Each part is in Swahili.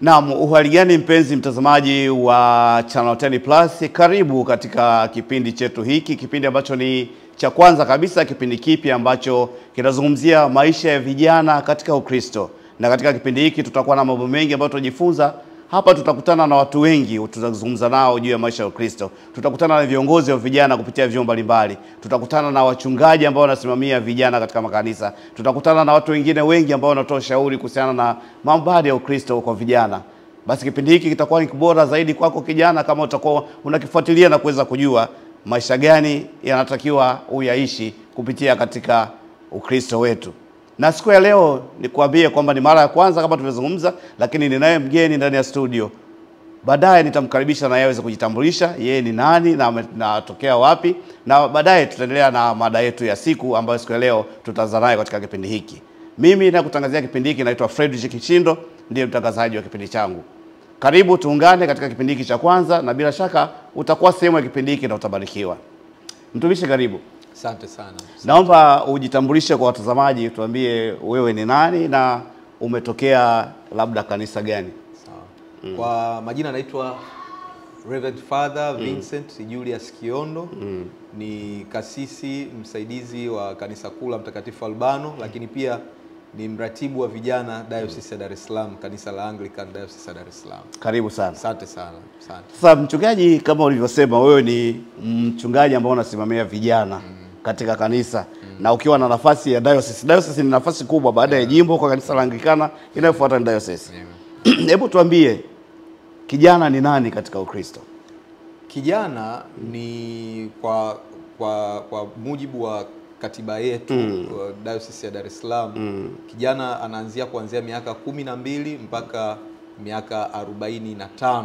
Naam, uhali gani mpenzi mtazamaji wa Channel 10 Plus, karibu katika kipindi chetu hiki, kipindi ambacho ni cha kwanza kabisa, kipindi kipi ambacho kinazungumzia maisha ya vijana katika Ukristo. Na katika kipindi hiki tutakuwa na mambo mengi ambayo tutajifunza. Hapa tutakutana na watu wengi, tutazungumza nao juu ya maisha ya Ukristo. Tutakutana na viongozi wa vijana kupitia vyombo mbalimbali. Tutakutana na wachungaji ambao wanasimamia vijana katika makanisa. Tutakutana na watu wengine wengi ambao wanatoa ushauri kuhusiana na mambo ya Ukristo kwa vijana. Basi kipindi hiki kitakuwa ni bora zaidi kwako kijana, kama utakuwa unakifuatilia na kuweza kujua maisha gani yanatakiwa uyaishi kupitia katika Ukristo wetu. Na siku ya leo nikuambie kwamba ni mara ya kwanza kama tumezungumza, lakini ninaye mgeni ndani ya studio. Baadaye nitamkaribisha na yeye aweze kujitambulisha, yeye ni nani na anatokea wapi, na baadaye tutaendelea na mada yetu ya siku ambayo siku ya leo tutaanza nayo katika kipindi hiki. Mimi nakutangazia kipindi hiki naitwa Fredrick Kichindo, ndiye mtangazaji wa kipindi changu. Karibu tuungane katika kipindi hiki cha kwanza, na bila shaka utakuwa sehemu ya kipindi hiki na utabarikiwa. Mtumishi, karibu. Asante sana. Naomba ujitambulishe kwa watazamaji, tuambie wewe ni nani na umetokea labda kanisa gani? Sawa. Kwa majina naitwa Reverend Father Vincent Julius Kiondo. Ni kasisi msaidizi wa kanisa kuu la Mtakatifu Albano, lakini pia ni mratibu wa vijana Diocese ya Dar es Salaam, kanisa la Anglican Diocese ya Dar es Salaam. Karibu sana. Asante sana. Asante. Sasa mchungaji, kama ulivyosema, wewe ni mchungaji ambao unasimamia vijana katika kanisa, na ukiwa na nafasi ya diocese. Diocese ni nafasi kubwa baada ya jimbo kwa kanisa la Anglikana, inayofuata ni diocese. Hebu tuambie, kijana ni nani katika Ukristo? Kijana ni kwa mujibu wa katiba yetu Diocese ya Dar es Salaam, kijana anaanzia kuanzia miaka 12 mpaka miaka 45.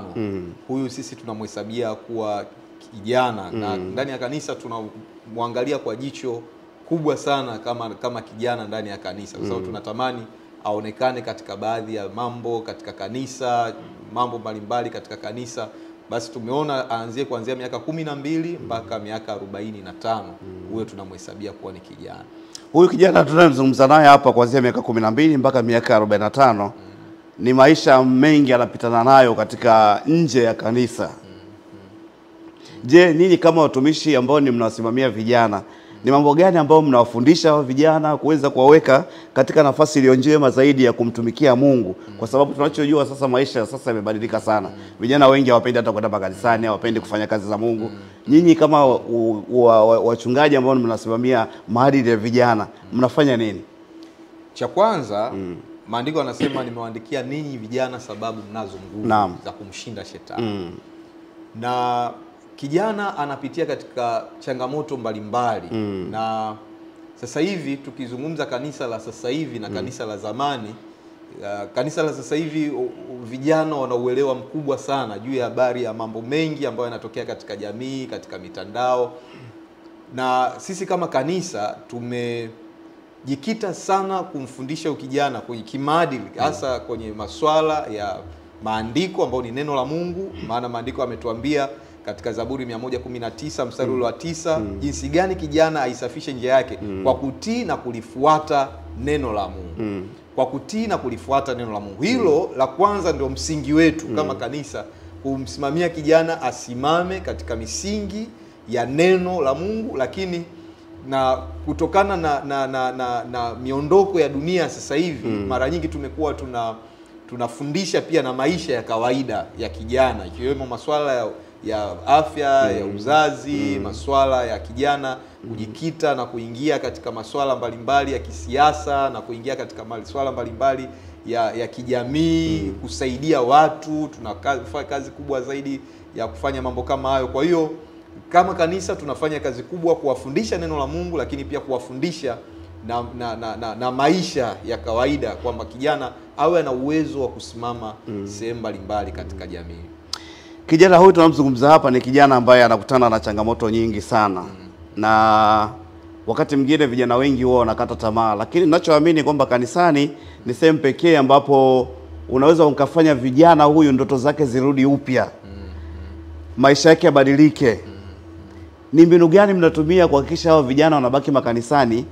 Huyu sisi tunamhesabia kuwa kijana, na ndani ya kanisa tunamwangalia kwa jicho kubwa sana kama kijana ndani ya kanisa, kwa sababu tunatamani aonekane katika baadhi ya mambo katika kanisa, mambo mbalimbali katika kanisa. Basi tumeona aanzie kuanzia miaka 12 mpaka miaka 45. Huyo tunamhesabia kuwa ni kijana. Huyu kijana tunayemzungumza naye hapa kuanzia miaka 12 mpaka miaka 45, ni maisha mengi anapitana nayo katika nje ya kanisa. Je, ninyi kama watumishi ambao ni mnawasimamia vijana, ni mambo gani ambao mnawafundisha vijana kuweza kuwaweka katika nafasi iliyo njema zaidi ya kumtumikia Mungu? Kwa sababu tunachojua sasa, maisha sasa yamebadilika sana. Vijana wengi hawapendi hata kwenda makanisani, hawapendi kufanya kazi za Mungu. Nyinyi kama wachungaji ambao mnasimamia maadili ya vijana, mnafanya nini? Cha kwanza, maandiko yanasema nimewaandikia ninyi vijana sababu mnazo nguvu za kumshinda shetani. Na kijana anapitia katika changamoto mbalimbali. Na sasa hivi tukizungumza kanisa la sasa hivi na kanisa la zamani, kanisa la sasa hivi vijana wana uelewa mkubwa sana juu ya habari ya mambo mengi ambayo yanatokea katika jamii, katika mitandao. Na sisi kama kanisa tumejikita sana kumfundisha ukijana kwenye kimaadili, hasa kwenye masuala ya maandiko ambayo ni neno la Mungu. Maana maandiko yametuambia katika Zaburi 119 mstari wa 9 jinsi gani kijana aisafishe njia yake kwa kutii na kulifuata neno la Mungu. Kwa kutii na kulifuata neno la Mungu. Hilo la kwanza ndio msingi wetu kama kanisa, kumsimamia kijana asimame katika misingi ya neno la Mungu. Lakini na kutokana na miondoko ya dunia sasa hivi, mara nyingi tumekuwa tunafundisha pia na maisha ya kawaida ya kijana, ikiwemo masuala ya afya, ya uzazi, masuala ya kijana kujikita na kuingia katika masuala mbalimbali ya kisiasa, na kuingia katika masuala mbalimbali ya kijamii, kusaidia watu. Tunafanya kazi kubwa zaidi ya kufanya mambo kama hayo. Kwa hiyo kama kanisa tunafanya kazi kubwa kuwafundisha neno la Mungu, lakini pia kuwafundisha na maisha ya kawaida, kwamba kijana awe na uwezo wa kusimama sehemu mbalimbali katika jamii. Kijana huyu tunamzungumza hapa ni kijana ambaye anakutana na changamoto nyingi sana. Na wakati mwingine vijana wengi huwa wanakata tamaa, lakini ninachoamini kwamba kanisani ni sehemu pekee ambapo unaweza ukafanya vijana huyu ndoto zake zirudi upya, maisha yake yabadilike. Ni mbinu gani mnatumia kuhakikisha hao vijana wanabaki makanisani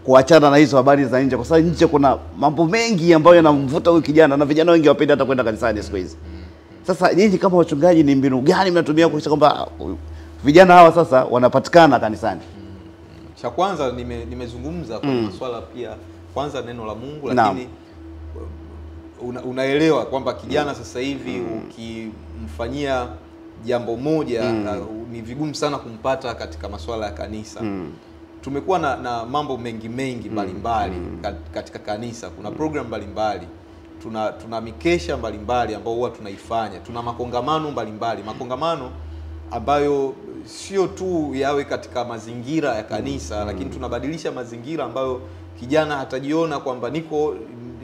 kuachana na hizo habari za nje, kwa sababu nje kuna mambo mengi ambayo yanamvuta huyu kijana, na vijana wengi wapendi hata kwenda kanisani siku hizi. Sasa nyinyi kama wachungaji, ni mbinu gani mnatumia kuhakikisha kwamba vijana hawa sasa wanapatikana kanisani? Cha kwanza nimezungumza kwa masuala pia, kwanza neno la Mungu, lakini unaelewa kwamba kijana sasa hivi ukimfanyia jambo moja ni vigumu sana kumpata katika masuala ya kanisa. Tumekuwa na mambo mengi mbalimbali katika kanisa. Kuna program mbalimbali, tuna mikesha mbalimbali ambao huwa tunaifanya, tuna makongamano mbalimbali, makongamano ambayo sio tu yawe katika mazingira ya kanisa, lakini tunabadilisha mazingira ambayo kijana hatajiona kwamba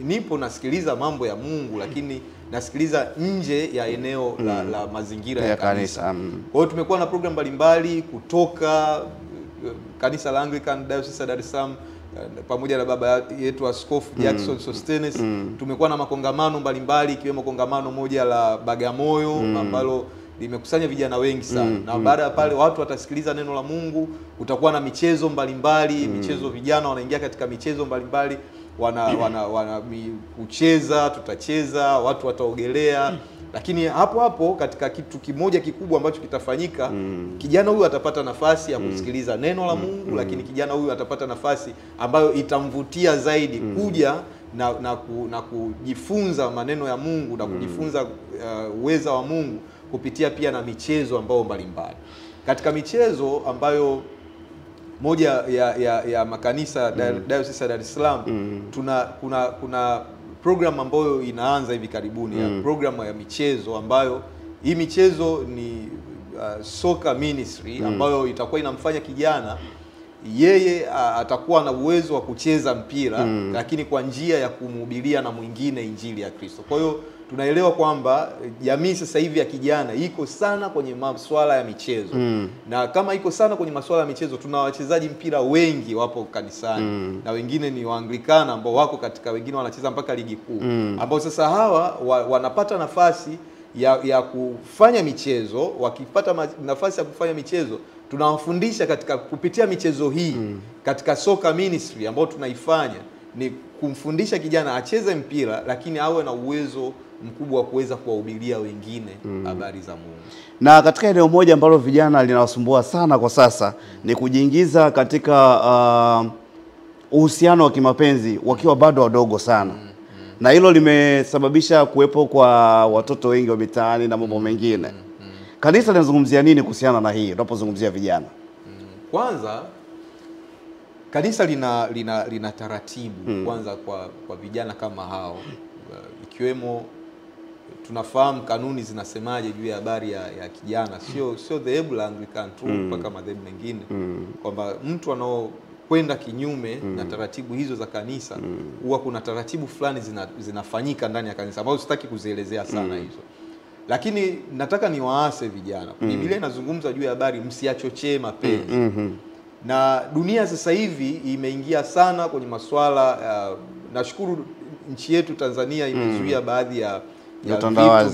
nipo nasikiliza mambo ya Mungu, lakini nasikiliza nje ya eneo la mazingira ya kanisa. Kwa hiyo tumekuwa na program mbalimbali kutoka kanisa la Anglican Diocese ya Dar es Salaam pamoja na baba yetu Askofu Jackson Sostenes. Tumekuwa na makongamano mbalimbali, ikiwemo kongamano moja la Bagamoyo ambalo limekusanya vijana wengi sana. Na baada ya pale watu watasikiliza neno la Mungu, utakuwa na michezo mbalimbali, michezo, vijana wanaingia katika michezo mbalimbali, kucheza, tutacheza, watu wataogelea. Lakini hapo katika kitu kimoja kikubwa ambacho kitafanyika, kijana huyu atapata nafasi ya kusikiliza neno la Mungu, lakini kijana huyu atapata nafasi ambayo itamvutia zaidi kuja na kujifunza maneno ya Mungu na kujifunza uweza wa Mungu kupitia pia na michezo ambao mbalimbali. Katika michezo ambayo moja ya makanisa Diocese ya Dar es Salaam, kuna program ambayo inaanza hivi karibuni ya program ya michezo, ambayo hii michezo ni soccer ministry ambayo itakuwa inamfanya kijana yeye atakuwa na uwezo wa kucheza mpira lakini kwa njia ya kumhubiria na mwingine injili ya Kristo. Kwa hiyo tunaelewa kwamba jamii sasa hivi ya kijana iko sana kwenye masuala ya michezo. Na kama iko sana kwenye masuala ya michezo, tuna wachezaji mpira wengi wapo kanisani na wengine ni Waanglikana ambao wako katika, wengine wanacheza mpaka ligi kuu, ambao sasa hawa wanapata nafasi ya kufanya michezo. Wakipata nafasi ya kufanya michezo, tunawafundisha katika kupitia michezo hii katika soccer ministry ambao tunaifanya, ni kumfundisha kijana acheze mpira lakini awe na uwezo mkubwa wa kuweza kuwahubiria wengine habari za Mungu. Na katika eneo moja ambalo vijana linawasumbua sana kwa sasa ni kujiingiza katika uhusiano wa kimapenzi wakiwa bado wadogo sana. Na hilo limesababisha kuwepo kwa watoto wengi wa mitaani na mambo mengine. Kanisa linazungumzia nini kuhusiana na hii unapozungumzia vijana? Kwanza kanisa lina taratibu kwanza kwa vijana kama hao, ikiwemo tunafahamu kanuni zinasemaje juu ya habari ya kijana, sio dhehebu la Anglican tu mpaka madhehebu mengine, kwamba mtu anaokwenda kinyume na taratibu hizo za kanisa, huwa kuna taratibu fulani zinafanyika ndani ya kanisa ambazo sitaki kuzielezea sana hizo. Lakini nataka niwaase vijana. Biblia inazungumza juu ya habari msiachochee mapenzi. Na dunia sasa hivi imeingia sana kwenye masuala nashukuru nchi yetu Tanzania imezuia baadhi ya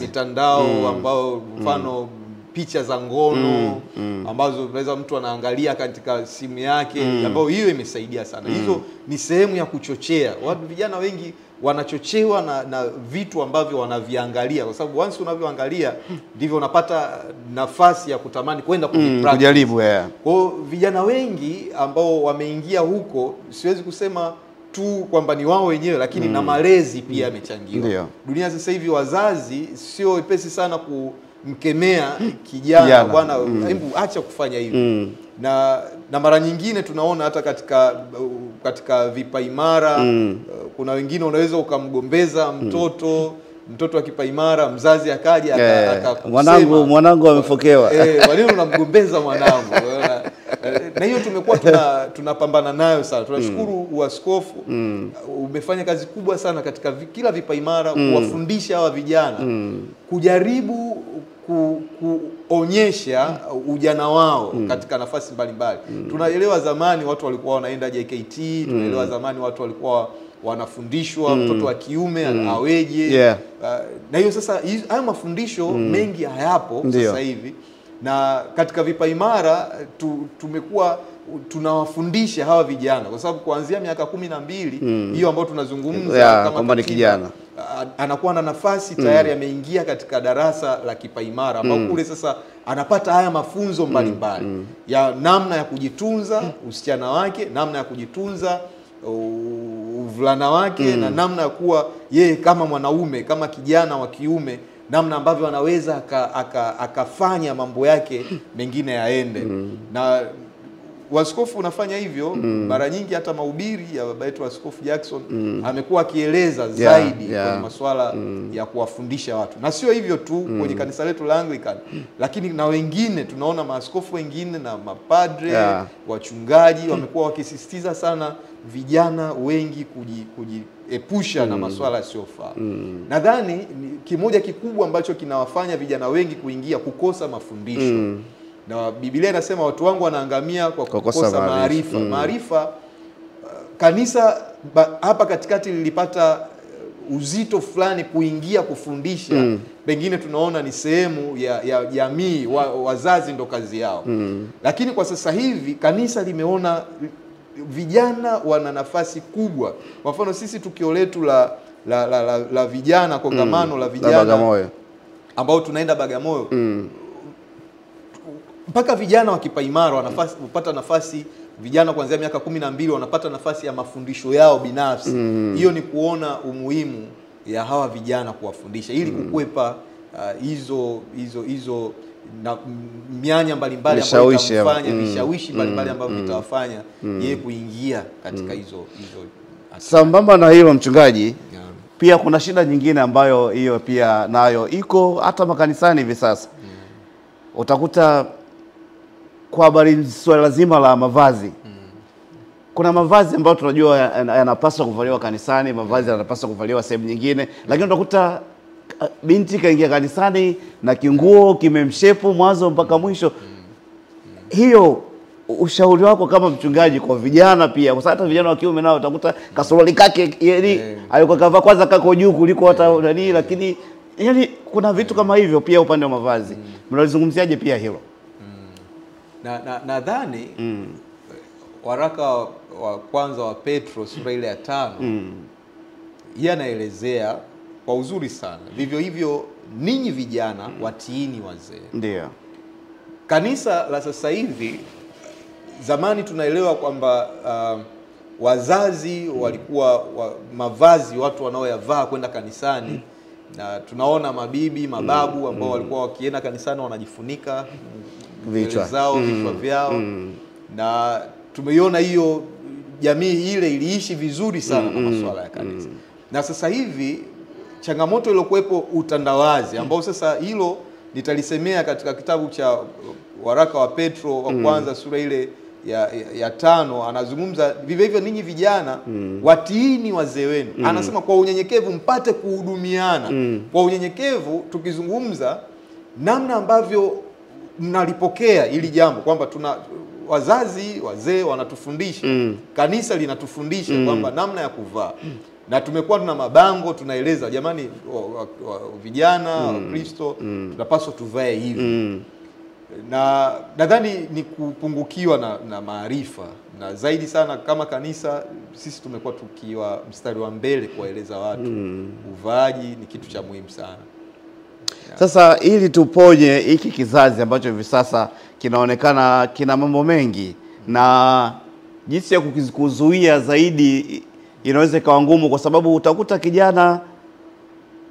mitandao ambao mfano picha za ngono ambazo unaweza mtu anaangalia katika simu yake, ambayo hiyo imesaidia sana. Hizo ni sehemu ya kuchochea. Watu vijana wengi wanachochewa na vitu ambavyo wanaviangalia, kwa sababu once unavyoangalia ndivyo unapata nafasi ya kutamani kwenda kujaribu. Kwa hiyo vijana wengi ambao wameingia huko, siwezi kusema tu kwamba ni wao wenyewe, lakini na malezi pia yamechangiwa. Dunia sasa hivi wazazi sio wepesi sana kumkemea kijana, bwana hebu acha kufanya hivi. Na mara nyingine tunaona hata katika vipaimara kuna wengine unaweza ukamgombeza mtoto wa kipaimara, mzazi akaja akakusema mwanangu amefokewa. Kwa nini unamgombeza mwanangu? Na hiyo tumekuwa tunapambana nayo sana. Tunashukuru uaskofu umefanya kazi kubwa sana katika kila vipaimara kuwafundisha hawa vijana kujaribu kuonyesha ujana wao katika nafasi mbalimbali. Tunaelewa zamani watu walikuwa wanaenda JKT, tunaelewa zamani watu walikuwa wanafundishwa mtoto wa kiume aweje. Na hiyo sasa hayo mafundisho mengi hayapo sasa hivi. Na katika vipaimara tumekuwa tunawafundisha hawa vijana, kwa sababu kuanzia miaka 12 hiyo ambayo tunazungumza kama ni kijana anakuwa na nafasi tayari ameingia katika darasa la kipaimara ambao kule sasa anapata haya mafunzo mbalimbali ya namna ya kujitunza usichana wake, namna ya kujitunza uvulana wake na namna ya kuwa yeye kama mwanaume, kama kijana wa kiume, namna ambavyo anaweza akafanya mambo yake mengine yaende. Na waskofu unafanya hivyo mara nyingi, hata mahubiri ya baba yetu Askofu Jackson amekuwa akieleza zaidi kwenye masuala ya kuwafundisha watu. Na sio hivyo tu kwenye kanisa letu la Anglican, lakini na wengine tunaona maaskofu wengine na mapadre, wachungaji wamekuwa wakisisitiza sana vijana wengi kujiepusha na masuala yasiyofaa. Nadhani kimoja kikubwa ambacho kinawafanya vijana wengi kukosa mafundisho. Na Biblia inasema watu wangu wanaangamia kwa kukosa maarifa. Maarifa, kanisa hapa katikati lilipata uzito fulani kuingia kufundisha. Pengine tunaona ni sehemu ya jamii, wazazi ndo kazi yao. Lakini kwa sasa hivi kanisa limeona vijana wana nafasi kubwa. Kwa mfano sisi tukio letu la vijana, kongamano la vijana ambao tunaenda Bagamoyo, mpaka vijana wa kipaimara wanapata nafasi, vijana kuanzia miaka 12 wanapata nafasi ya mafundisho yao binafsi. Hiyo ni kuona umuhimu ya hawa vijana kuwafundisha ili kukwepa hizo na mianya mbalimbali ambayo itamfanya vishawishi mbalimbali ambavyo vitawafanya yeye kuingia katika hizo. Sambamba na hilo mchungaji, pia kuna shida nyingine ambayo hiyo pia nayo iko hata makanisani hivi sasa. Utakuta kwa habari swala zima la mavazi. Kuna mavazi ambayo tunajua yanapaswa kuvaliwa kanisani, mavazi yanapaswa kuvaliwa sehemu nyingine, lakini utakuta binti kaingia kanisani na kinguo kimemshepu mwanzo mpaka mwisho. Hiyo ushauri wako kama mchungaji kwa vijana pia, kwa sababu hata vijana wa kiume nao utakuta kasuruali kake yani alikuwa kavaa kwanza kako juu kuliko hata nani, lakini yani kuna vitu kama hivyo pia upande wa mavazi. Mnalizungumziaje pia hilo? Nadhani waraka wa kwanza wa Petro sura ile ya 5 yeye anaelezea kwa uzuri sana. Vivyo hivyo ninyi vijana watiini wazee. Ndio. Kanisa la sasa hivi, zamani tunaelewa kwamba wazazi walikuwa mavazi watu wanaoyavaa kwenda kanisani, na tunaona mabibi, mababu ambao walikuwa wakienda kanisani wanajifunika vichwa zao, vichwa vyao. Na tumeiona hiyo jamii ile iliishi vizuri sana na masuala ya kanisa. Na sasa hivi changamoto iliyokuwepo utandawazi, ambao sasa hilo nitalisemea katika kitabu cha waraka wa Petro wa kwanza sura ile ya 5, anazungumza vivyo hivyo ninyi vijana watiini wazee wenu. Anasema kwa unyenyekevu mpate kuhudumiana. Kwa unyenyekevu tukizungumza namna ambavyo mnalipokea ili jambo, kwamba tuna wazazi wazee wanatufundisha, kanisa linatufundisha kwamba namna ya kuvaa. Na tumekuwa tuna mabango tunaeleza jamani, vijana wa Kristo tunapaswa tuvae hivi. Na nadhani ni kupungukiwa na maarifa, na zaidi sana kama kanisa sisi tumekuwa tukiwa mstari wa mbele kuwaeleza watu uvaaji ni kitu cha muhimu sana. Sasa ili tuponye hiki kizazi ambacho hivi sasa kinaonekana kina mambo mengi, na jinsi ya kuzuia zaidi inaweza ikawa ngumu, kwa sababu utakuta kijana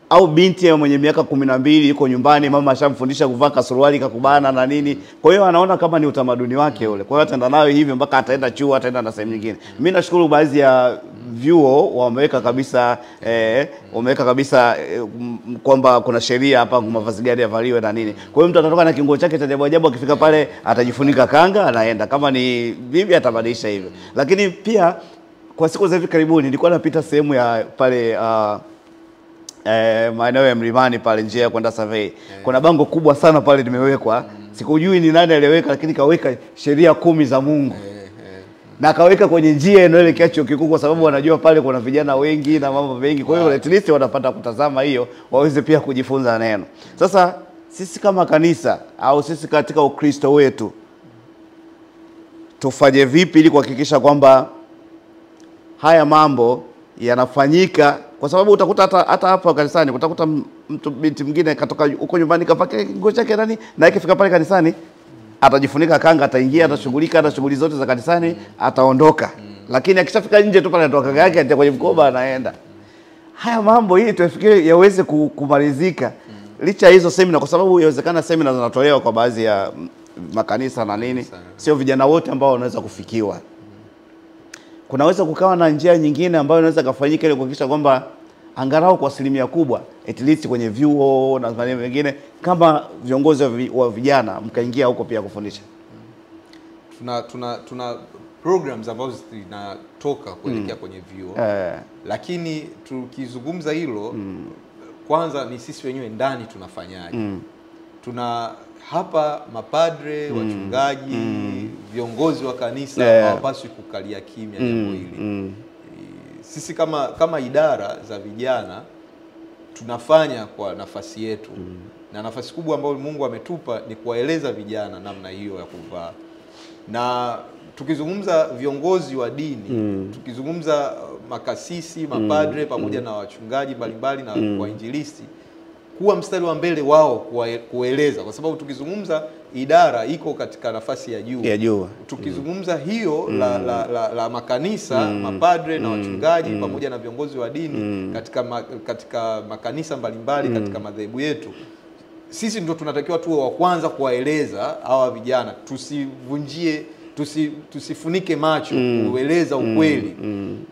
au binti mwenye miaka 12 yuko nyumbani, mama ashamfundisha kuvaa kasuruali kakubana na nini. Kwa hiyo anaona kama ni utamaduni wake ule. Kwa hiyo ataenda nayo hivyo mpaka ataenda chuo, ataenda na sehemu nyingine. Mimi nashukuru baadhi ya vyuo wameweka kabisa kwamba kuna sheria hapa mavazi gani yavaliwe na nini. Kwa hiyo mtu atatoka na kinguo chake cha ajabu akifika pale atajifunika kanga anaenda. Kama ni bibi atabadilisha hivyo. Lakini pia kwa siku za hivi karibuni nilikuwa napita sehemu ya pale maeneo ya Mlimani pale, njia ya kwenda Survey. Kuna bango kubwa sana pale limewekwa. Sikujui ni nani aliweka, lakini kaweka sheria 10 za Mungu. Na kaweka kwenye njia inayoelekea chuo kikuu, kwa sababu wanajua pale kuna vijana wengi na mambo mengi. Kwa hiyo at least wanapata kutazama hiyo, waweze pia kujifunza neno. Sasa sisi kama kanisa au sisi katika Ukristo wetu tufanye vipi ili kuhakikisha kwamba haya mambo yanafanyika, kwa sababu utakuta hata hapa kanisani utakuta mtu binti mwingine katoka huko nyumbani kapaka nguo chake ndani, na ikifika pale kanisani atajifunika kanga, ataingia, atashughulika na shughuli zote za kanisani, ataondoka. Lakini akishafika nje tu pale anatoka kanga yake, kwenye mkoba anaenda. Haya mambo hii tufikiri yaweze kumalizika. Licha hizo semina, kwa sababu inawezekana semina zinatolewa kwa baadhi ya makanisa na nini, sio vijana wote ambao wanaweza kufikiwa. Kunaweza kukawa na njia nyingine ambayo inaweza kufanyika ili kuhakikisha kwamba angalau kwa asilimia kubwa at least kwenye vyuo na maeneo mengine, kama viongozi wa vijana mkaingia huko pia kufundisha. Tuna programs ambazo zinatoka kuelekea kwenye vyuo. Lakini tukizungumza hilo, kwanza ni sisi wenyewe ndani tunafanyaje? Tuna hapa mapadre, wachungaji, viongozi wa kanisa hawapaswi kukalia kimya jambo hili. Sisi kama idara za vijana tunafanya kwa nafasi yetu. Na nafasi kubwa ambayo Mungu ametupa ni kuwaeleza vijana namna hiyo ya kuvaa. Na tukizungumza viongozi wa dini, tukizungumza makasisi, mapadre pamoja na wachungaji mbalimbali na wainjilisti, kuwa mstari wa mbele wao kueleza, kwa sababu tukizungumza idara iko katika nafasi ya juu. Tukizungumza hiyo la makanisa, mapadre na wachungaji pamoja na viongozi wa dini katika makanisa mbalimbali katika madhehebu yetu, sisi ndio tunatakiwa tuwe wa kwanza kuwaeleza hawa vijana, tusifunike macho, kueleza ukweli.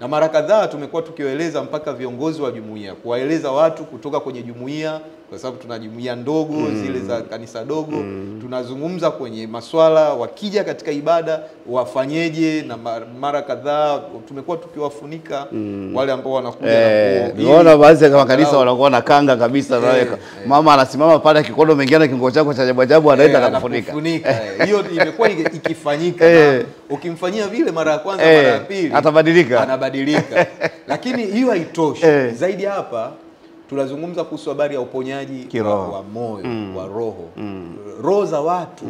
Na mara kadhaa tumekuwa tukiwaeleza mpaka viongozi wa jumuiya, kuwaeleza watu kutoka kwenye jumuiya, kwa sababu tuna jumuiya ndogo, zile za kanisa dogo. Tunazungumza kwenye maswala, wakija katika ibada wafanyeje, na mara kadhaa tumekuwa tukiwafunika wale ambao wanakuja na niona baadhi ya makanisa wanakuwa na kanga kabisa, mama anasimama pale kikono mengine kingo chako cha ajabu anaenda kufunika. Hiyo imekuwa ikifanyika. Na ukimfanyia vile mara ya kwanza, mara ya pili anabadilika. Lakini hiyo haitoshi. Zaidi hapa tunazungumza kuhusu habari ya uponyaji wa moyo, wa roho. Roho za watu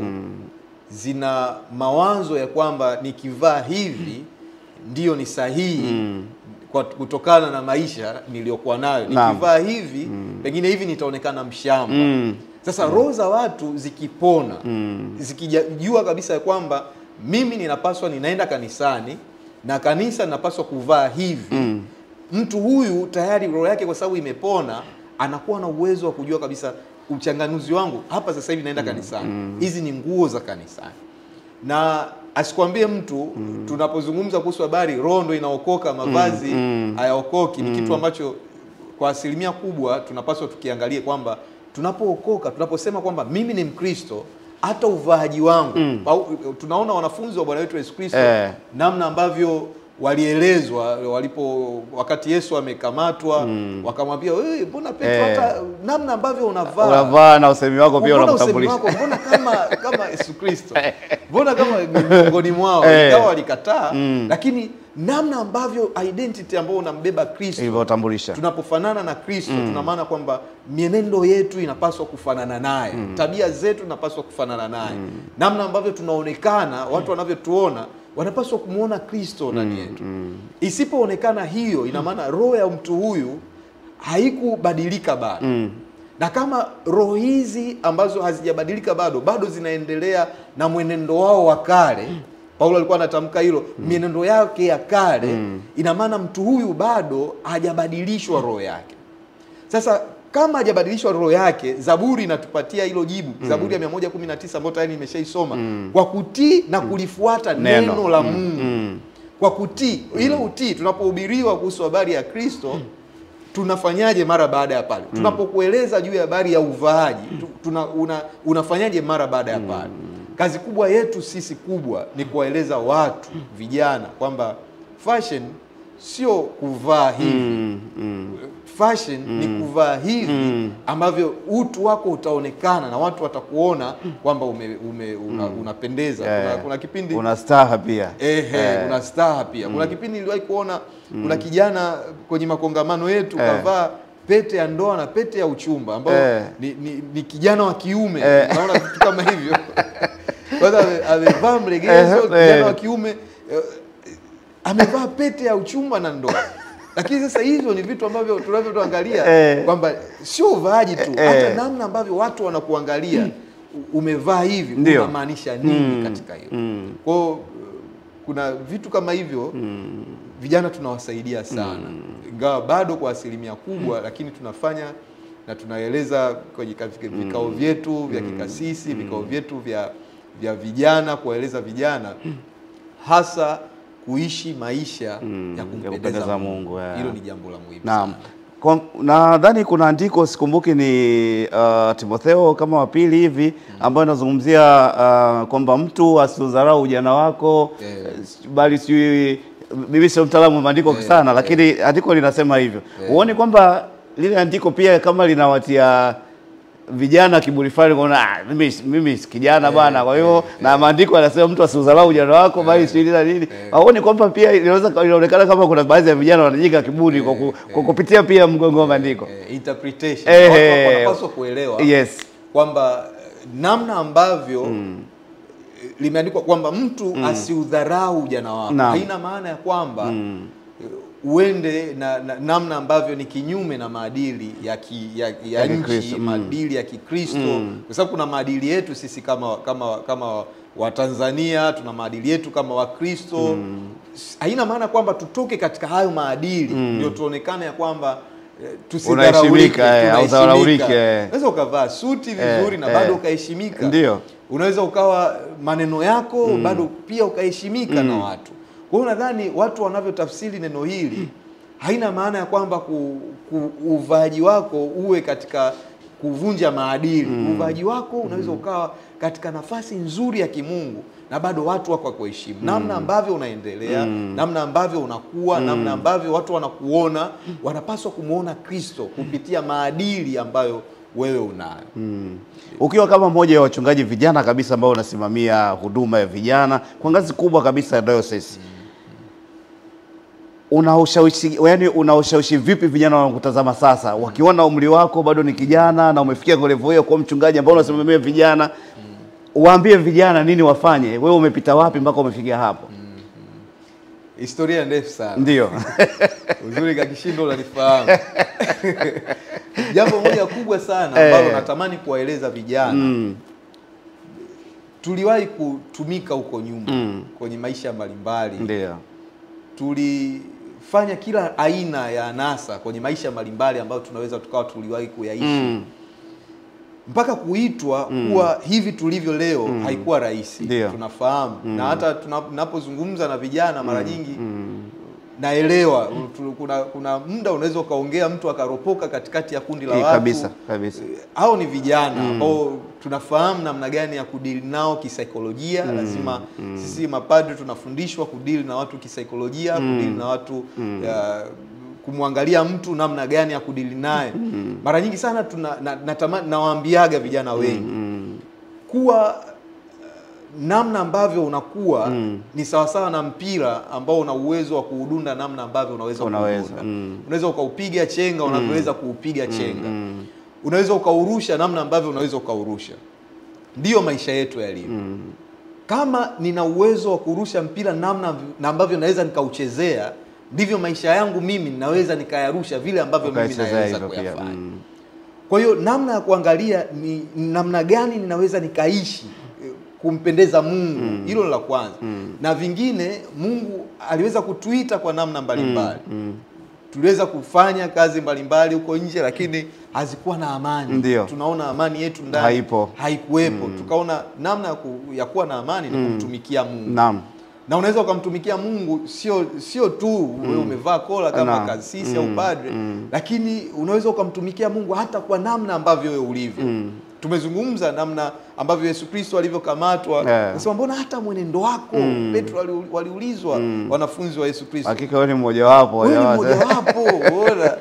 zina mawazo ya kwamba nikivaa hivi ndio ni sahihi kutokana na maisha niliyokuwa nayo. Nikivaa hivi pengine hivi nitaonekana mshamba. Sasa roho za watu zikipona, zikijua kabisa ya kwamba mimi ninaenda kanisani na kanisa ninapaswa kuvaa hivi, mtu huyu tayari roho yake kwa sababu imepona anakuwa na uwezo wa kujua kabisa uchanganuzi wangu hapa sasa hivi naenda kanisani. Hizi ni nguo za kanisani. Na asikwambie mtu tunapozungumza kuhusu habari roho ndio inaokoka, mavazi hayaokoki. Ni kitu ambacho kwa asilimia kubwa tunapaswa tukiangalie kwamba tunapookoka, tunaposema kwamba mimi ni Mkristo, hata uvaaji wangu tunaona wanafunzi wa Bwana wetu Yesu Kristo namna ambavyo walielezwa wakati Yesu amekamatwa, wakamwambia wewe mbona Petro hata namna ambavyo unavaa na usemi wako pia unakutambulisha, mbona kama Yesu Kristo, mbona kama miongoni mwao. Ingawa walikataa, lakini namna ambavyo identity ambayo unambeba Kristo ilivyotambulisha. Tunapofanana na Kristo tuna maana kwamba mienendo yetu inapaswa kufanana naye, tabia zetu inapaswa kufanana naye, namna ambavyo tunaonekana, watu wanavyotuona wanapaswa kumuona Kristo ndani yetu. Isipoonekana hiyo, ina maana roho ya mtu huyu haikubadilika bado. Na kama roho hizi ambazo hazijabadilika bado zinaendelea na mwenendo wao wa kale, Paulo alikuwa anatamka hilo, mienendo yake ya kale, ina maana mtu huyu bado hajabadilishwa roho yake. Sasa kama hajabadilishwa roho yake, Zaburi inatupatia hilo jibu. Zaburi ya 119 ambayo tayari nimeshaisoma, kwa kutii na kulifuata neno la Mungu. Kwa kutii, ile utii tunapohubiriwa kuhusu habari ya Kristo, tunafanyaje mara baada ya pale? Tunapokueleza juu ya habari ya uvaaji, unafanyaje mara baada ya pale? Kazi kubwa yetu sisi kubwa ni kuwaeleza watu, vijana, kwamba fashion sio kuvaa hivi. Fashion ni kuvaa hivi ambavyo utu wako utaonekana na watu watakuona kwamba unapendeza. Kuna kipindi una staha pia. Una staha pia. Kuna kipindi niliwahi kuona kuna kijana kwenye makongamano yetu kavaa pete ya ndoa na pete ya uchumba ambao ni kijana wa kiume. Naona vitu kama hivyo. Kwanza amevaa mlegezo, kijana wa kiume amevaa pete ya uchumba na ndoa. Lakini sasa hizo ni vitu ambavyo tunavyoangalia kwamba sio uvaaji tu, hata namna ambavyo watu wanakuangalia umevaa hivi unamaanisha nini katika hiyo. Kwa kuna vitu kama hivyo vijana tunawasaidia sana. Ingawa bado kwa asilimia kubwa, lakini tunafanya na tunaeleza kwenye vikao vyetu vya kikasisi, vikao vyetu vya vijana, kuwaeleza vijana hasa kuishi maisha ya kumpendeza Mungu. Hilo ni jambo la muhimu sana. Nadhani kuna andiko sikumbuki ni Timotheo kama wa pili hivi ambayo inazungumzia kwamba mtu asidharau ujana wako, bali sijui, mimi sio mtaalamu wa maandiko sana, lakini andiko linasema hivyo. Uone kwamba lile andiko pia kama linawatia vijana kiburi fulani, kuona mimi kijana bwana, kwa hiyo na maandiko yanasema mtu asidharau ujana wako, bali sio nini. Aone kwamba pia inaonekana kama kuna baadhi ya vijana wanajiga kiburi kwa kupitia pia mgongo wa maandiko. Interpretation. Wanapaswa kuelewa kwamba namna ambavyo limeandikwa kwamba mtu asiudharau ujana wako, haina maana ya kwamba uende na namna ambavyo ni kinyume na maadili ya nchi, maadili ya Kikristo. Kwa sababu kuna maadili yetu sisi kama Watanzania, tuna maadili yetu kama Wakristo. Haina maana kwamba tutoke katika hayo maadili ndio tuonekane ya kwamba tusidharaulike au dharaulike. Unaweza ukavaa suti vizuri na bado ukaheshimika. Ndio. Unaweza ukawa maneno yako bado pia ukaheshimika na watu. Kwa hiyo nadhani watu wanavyotafsiri neno hili, haina maana ya kwamba uvaaji wako uwe katika kuvunja maadili. Uvaaji wako unaweza ukawa katika nafasi nzuri ya kimungu na bado watu wako kuheshimu. Namna ambavyo unaendelea, namna ambavyo unakuwa, namna ambavyo watu wanakuona, wanapaswa kumuona Kristo kupitia maadili ambayo wewe unayo. Ukiwa kama mmoja wa wachungaji vijana kabisa ambao unasimamia huduma ya vijana kwa ngazi kubwa kabisa ya diocese, unaushawishi vipi vijana wanakutazama sasa, wakiona umri wako bado ni kijana na umefikia level hiyo kwa mchungaji ambao unasimamia vijana, waambie vijana nini wafanye? Wewe umepita wapi mpaka umefikia hapo? Historia ndefu sana. Ndio. Uzuri kakishindo unalifahamu. Jambo moja kubwa sana ambalo natamani kuwaeleza vijana. Tuliwahi kutumika huko nyuma kwenye maisha mbalimbali. Ndio. Tulifanya kila aina ya anasa kwenye maisha mbalimbali ambayo tunaweza tuliwahi kuyaishi. Mpaka kuitwa kuwa hivi tulivyo leo haikuwa rahisi. Tunafahamu. Na hata tunapozungumza na vijana mara nyingi naelewa kuna muda unaweza ukaongea mtu akaropoka katikati ya kundi la watu. Kabisa. Hao ni vijana ambao tunafahamu namna gani ya kudili nao kisaikolojia. Lazima sisi mapadri tunafundishwa kudili na watu kisaikolojia, kudili na watu kumwangalia mtu namna gani ya kudili naye. Mara nyingi sana nawaambiaga vijana wengi kuwa namna ambavyo unakuwa ni sawasawa na mpira ambao una uwezo wa kuudunda namna ambavyo unaweza kuudunda. Unaweza ukaupiga chenga unavyoweza kuupiga chenga. Unaweza ukaurusha namna ambavyo unaweza ukaurusha. Ndio maisha yetu yalivyo. Kama nina uwezo wa kurusha mpira namna ambavyo naweza nikauchezea, ndivyo maisha yangu mimi ninaweza nikayarusha vile ambavyo mimi naweza kuyafanya. Kwa hiyo namna ya kuangalia ni namna gani ninaweza nikaishi kumpendeza Mungu. Hilo la kwanza. Na vingine Mungu aliweza kutuita kwa namna mbalimbali. Tuliweza kufanya kazi mbalimbali huko nje, lakini hazikuwa na amani. Tunaona amani yetu ndani haikuwepo. Tukaona namna ya kuwa na amani ni kumtumikia Mungu. Na unaweza ukamtumikia Mungu sio tu wewe umevaa kola kama kasisi au padre, lakini unaweza ukamtumikia Mungu hata kwa namna ambavyo wewe ulivyo. Tumezungumza namna ambavyo Yesu Kristo alivyokamatwa. Nasema mbona hata mwenendo wako, Petro waliulizwa wanafunzi wa Yesu Kristo. Hakika wewe ni mmoja wapo. Bora.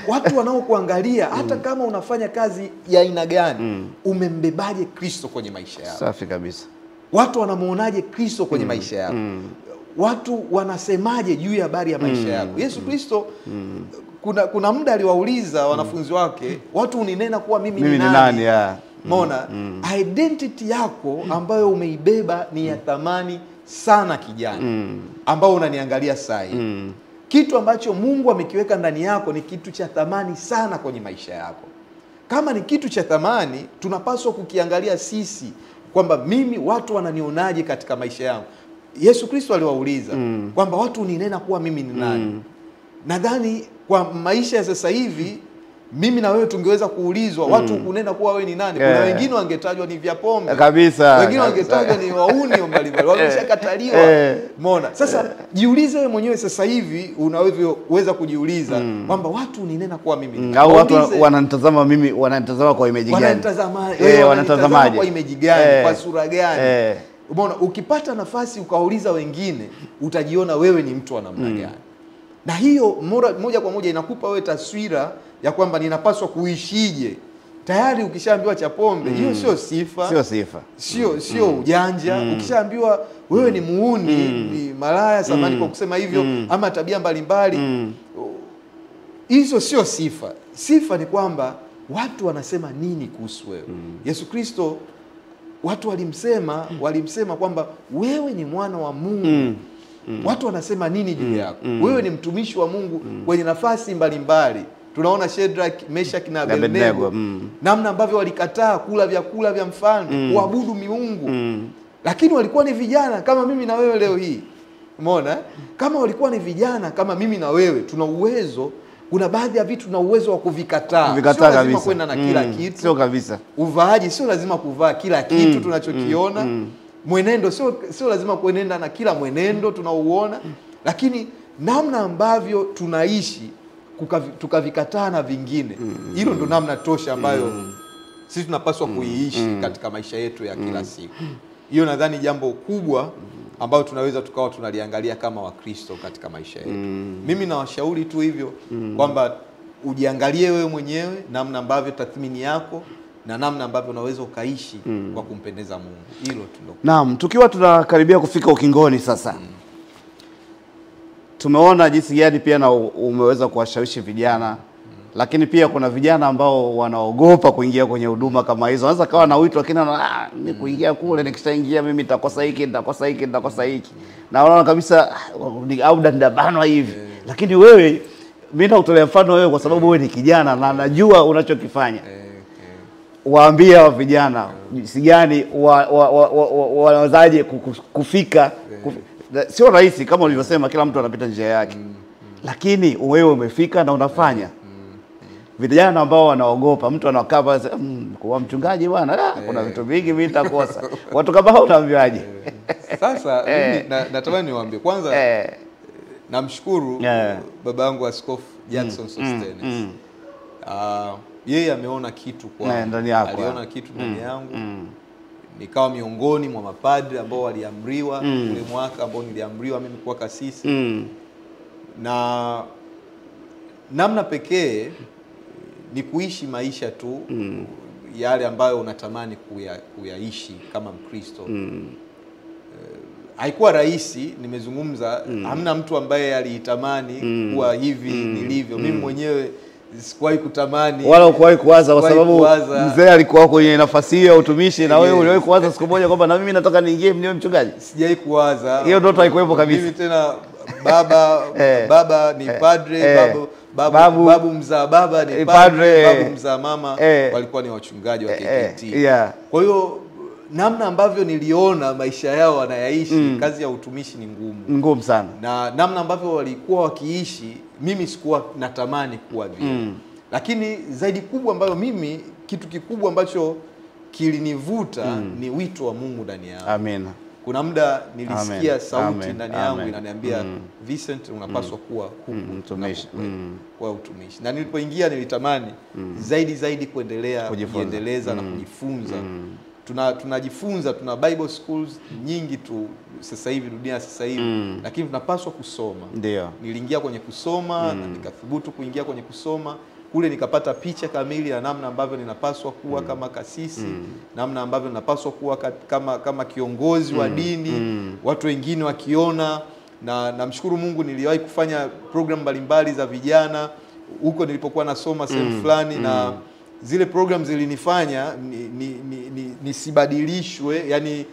Watu wanaokuangalia hata kama unafanya kazi ya aina gani, umembebaje Kristo kwenye maisha yako? Safi kabisa. Watu wanamuonaje Kristo kwenye maisha yako? Watu wanasemaje juu ya habari ya maisha yako? Yesu Kristo kuna muda aliwauliza wanafunzi wake, watu uninena kuwa mimi ni nani? Umeona? Identity yako ambayo umeibeba ni ya thamani sana kijana, ambao unaniangalia sasa hivi. Kitu ambacho Mungu amekiweka ndani yako ni kitu cha thamani sana kwenye maisha yako. Kama ni kitu cha thamani, tunapaswa kukiangalia sisi kwamba mimi watu wananionaje katika maisha yangu. Yesu Kristo aliwauliza kwamba watu uninena kuwa mimi ni nani? Nadhani kwa maisha ya sasa hivi mimi na wewe tungeweza kuulizwa watu unena kuwa wewe ni nani? Kuna wengine wangetajwa ni vya pombe kabisa, wengine wangetajwa ni wauni mbalimbali, wameshakataliwa. Umeona? Sasa jiulize wewe mwenyewe sasa hivi, unaweza kujiuliza kwamba watu uninena kuwa mimi ni nani? Au watu wananitazama mimi, wananitazama kwa image gani? Wanatazamaje kwa image gani? Kwa sura gani? Umeona? Ukipata nafasi ukauliza wengine, utajiona wewe ni mtu wa namna gani. Na hiyo moja kwa moja inakupa wewe taswira ya kwamba ninapaswa kuishije. Tayari ukishaambiwa cha pombe, hiyo sio sifa. Sio sifa. Sio ujanja. Ukishaambiwa wewe ni muuni, ni malaya, samani kwa kusema hivyo, ama tabia mbalimbali, hizo sio sifa. Sifa ni kwamba watu wanasema nini kuhusu wewe. Yesu Kristo watu walimsema kwamba wewe ni mwana wa Mungu. Watu wanasema nini juu yako? Wewe ni mtumishi wa Mungu kwenye nafasi mbalimbali. Tunaona Shadrach, Meshach na Abednego, namna ambavyo walikataa kula vyakula vya mfalme, kuabudu miungu. Lakini walikuwa ni vijana kama mimi na wewe leo hii. Umeona? Kama walikuwa ni vijana kama mimi na wewe, tuna uwezo, kuna baadhi ya vitu tuna uwezo wa kuvikataa. Sio lazima kwenda na kila kitu. Sio kabisa. Uvaaji sio lazima kuvaa kila kitu tunachokiona. Mwenendo sio lazima kuenenda na kila mwenendo tunauona, lakini namna ambavyo tunaishi tukavikataa na vingine, hilo ndo namna tosha ambayo sisi tunapaswa kuiishi katika maisha yetu ya kila siku. Hiyo nadhani jambo kubwa ambayo tunaweza tukawa tunaliangalia kama Wakristo katika maisha yetu. Mimi nawashauri tu hivyo kwamba ujiangalie wewe mwenyewe, namna ambavyo tathmini yako na namna ambavyo unaweza ukaishi kwa kumpendeza Mungu. Hilo tu. Naam, tukiwa tunakaribia kufika ukingoni sasa. Tumeona jinsi gani pia na umeweza kuwashawishi vijana. Lakini pia kuna vijana ambao wanaogopa kuingia kwenye huduma kama hizo. Wanaweza kawa na wito lakini ni kuingia kule, nikishaingia mimi nitakosa hiki, nitakosa hiki. Na wanaona kabisa au ndabanwa hivi. Lakini wewe, mimi nakutolea mfano wewe kwa sababu wewe ni kijana na najua unachokifanya. Waambie wa vijana jinsi gani wanawezaje kufika. Sio rahisi kama ulivyosema, kila mtu anapita njia yake. Lakini wewe umefika na unafanya. Vijana ambao wanaogopa, mtu anakaa pale kwa mchungaji bwana, kuna vitu vingi mimi nitakosa. Watu kama hao unaambiaje? Sasa mimi natamani niwaambie kwanza, namshukuru baba yangu Askofu Jackson Sostenes. Yeye ameona kitu kwa ndani yako. Aliona kitu ndani yangu. Nikawa miongoni mwa mapadri ambao waliamriwa ule mwaka ambao niliamriwa mimi kuwa kasisi. Na namna pekee ni kuishi maisha tu yale ambayo unatamani kuyaishi kama Mkristo. Haikuwa rahisi, nimezungumza, hamna mtu ambaye alitamani kuwa hivi nilivyo. Mimi mwenyewe sikuwahi kutamani wala ukuwahi kuwaza, kwa sababu mzee alikuwa kwenye nafasi hiyo ya utumishi. Na wewe uliwahi kuwaza siku moja kwamba na mimi nataka niingie niwe mchungaji? Sijawahi kuwaza. Hiyo ndoto haikuwepo kabisa. Mimi tena baba ni padre, babu mzaa baba ni padre, babu mzaa mama walikuwa ni wachungaji wa KKT. Kwa hiyo namna ambavyo niliona maisha yao wanayaishi, kazi ya utumishi ni ngumu sana. Na namna ambavyo walikuwa wakiishi, mimi sikuwa natamani kuwa vile. Lakini zaidi kubwa ambayo mimi, kitu kikubwa ambacho kilinivuta ni wito wa Mungu ndani yao. Amina. Kuna muda nilisikia sauti ndani yangu inaniambia, Vincent, unapaswa kuwa mtumishi. Kwa utumishi. Na nilipoingia nilitamani zaidi kuendeleza na kujifunza. Tunajifunza, tuna Bible schools nyingi tu sasa hivi, dunia sasa hivi, lakini tunapaswa kusoma. Ndio. Niliingia kwenye kusoma na nikathubutu kuingia kwenye kusoma. Kule nikapata picha kamili ya namna ambavyo ninapaswa kuwa kama kasisi, namna ambavyo ninapaswa kuwa kama kiongozi wa dini, watu wengine wakiona. Na namshukuru Mungu, niliwahi kufanya program mbalimbali za vijana huko nilipokuwa nasoma sehemu fulani, na zile programs zilinifanya nisibadilishwe, yani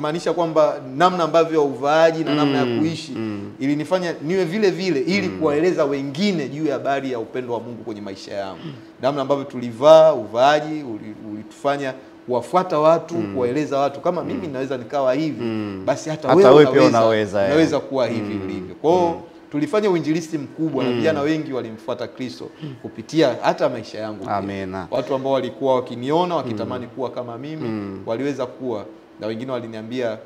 maanisha kwamba namna ambavyo uvaaji na namna ya kuishi ilinifanya niwe vile vile, ili kuwaeleza wengine juu ya habari ya upendo wa Mungu kwenye maisha yangu. Namna ambavyo tulivaa, uvaaji ulitufanya kuwafuata watu, kuwaeleza watu kama mimi naweza nikawa hivi, basi hata wewe unaweza kuwa hivi ulivyo. Kwa hiyo tulifanya uinjilisti mkubwa na vijana wengi walimfuata Kristo kupitia hata maisha yangu. Amina. Watu ambao walikuwa wakiniona wakitamani kuwa kama mimi waliweza kuwa, na wengine waliniambia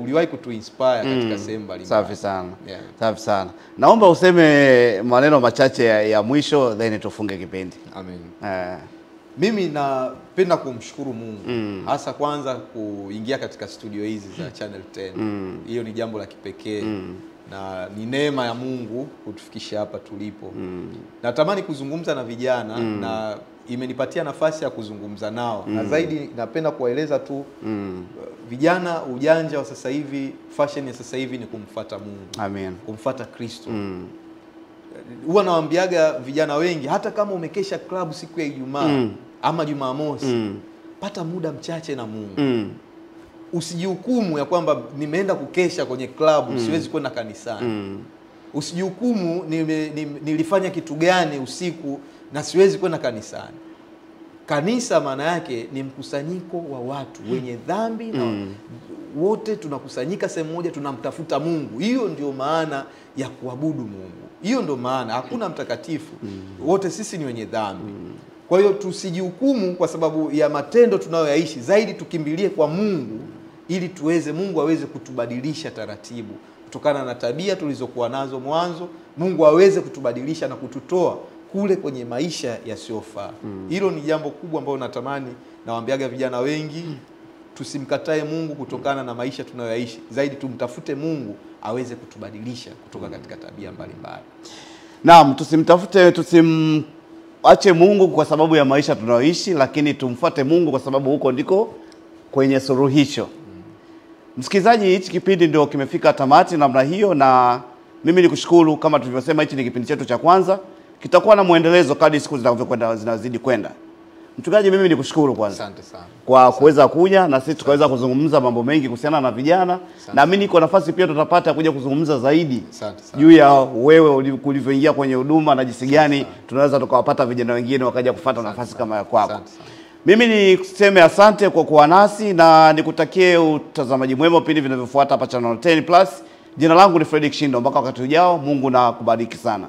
uliwahi kutuinspire katika sehemu mbalimbali. Safi sana. Safi sana. Naomba useme maneno machache ya mwisho then tufunge kipindi. Amen. Mimi napenda kumshukuru Mungu hasa kwanza kuingia katika studio hizi za Channel 10. Hiyo ni jambo la kipekee na ni neema ya Mungu kutufikisha hapa tulipo. Natamani kuzungumza na vijana na imenipatia nafasi ya kuzungumza nao. Na zaidi napenda kuwaeleza tu vijana, ujanja wa sasa hivi, fashion ya sasa hivi ni kumfuata Mungu. Amen. Kumfuata Kristo. Huwa nawaambiaga vijana wengi, hata kama umekesha club siku ya Ijumaa ama Jumamosi, pata muda mchache na Mungu. Usijihukumu ya kwamba nimeenda kukesha kwenye club, siwezi kwenda kanisani. Usijihukumu nilifanya kitu gani usiku na siwezi kwenda kanisani. Kanisa maana yake ni mkusanyiko wa watu wenye dhambi na wote tunakusanyika sehemu moja, tunamtafuta Mungu. Hiyo ndio maana ya kuabudu Mungu. Hiyo ndio maana, hakuna mtakatifu. Wote sisi ni wenye dhambi. Kwa hiyo tusijihukumu kwa sababu ya matendo tunayoyaishi, zaidi tukimbilie kwa Mungu ili Mungu aweze kutubadilisha taratibu kutokana na tabia tulizokuwa nazo mwanzo. Mungu aweze kutubadilisha na kututoa kule kwenye maisha yasiyofaa. Hilo ni jambo kubwa ambalo natamani nawaambiaga vijana wengi, tusimkatae Mungu kutokana na maisha tunayoyaishi, zaidi tumtafute Mungu aweze kutubadilisha kutoka katika tabia mbalimbali. Naam, tusimache Mungu kwa sababu ya maisha tunayoishi, lakini tumfuate Mungu kwa sababu huko ndiko kwenye suluhisho. Msikilizaji, hichi kipindi ndio kimefika tamati namna hiyo, na mimi nikushukuru. Kama tulivyosema, hichi ni kipindi chetu cha kwanza, kitakuwa na muendelezo kadri siku zinazidi kwenda. Mchungaji, mimi nikushukuru kwanza. Asante sana kwa kuweza kuja na sisi tukaweza kuzungumza mambo mengi kuhusiana na vijana. Na mimi niko nafasi pia tutapata kuja kuzungumza zaidi juu ya wewe ulivyoingia kwenye huduma na jinsi gani tunaweza tukawapata vijana wengine wakaja kufuata nafasi kama ya kwako. Mimi niseme asante kwa kuwa nasi na nikutakie utazamaji mwema vipindi vinavyofuata hapa Channel 10 Plus. Jina langu ni Fredrick Shindo. Mpaka wakati ujao, Mungu na kubariki sana.